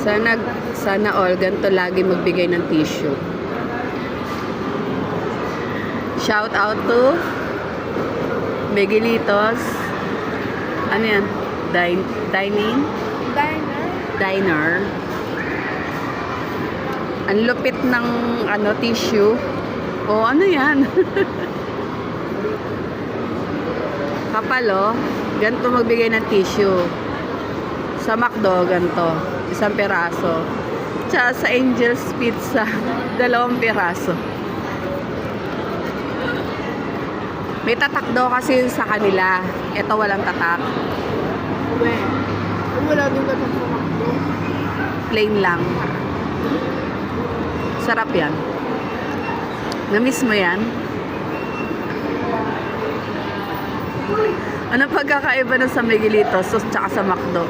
Sana all ganito lagi magbigay ng tissue. Shout out to Miguelitos. Ano yan? Dining? Diner. Ang lupit ng tissue. O ano yan? Kapal oh. Ganito magbigay ng tissue. Sa McDo, ganito. 1 piraso. Tsaka sa Angel's Pizza, 2 piraso. May tatak daw kasi sa kanila. Ito walang tatak. Wala din tatak sa McDo. Plain lang. Sarap yan. Na-miss mo yan? Ano pagkakaiba na sa Miguelitos tsaka sa McDo?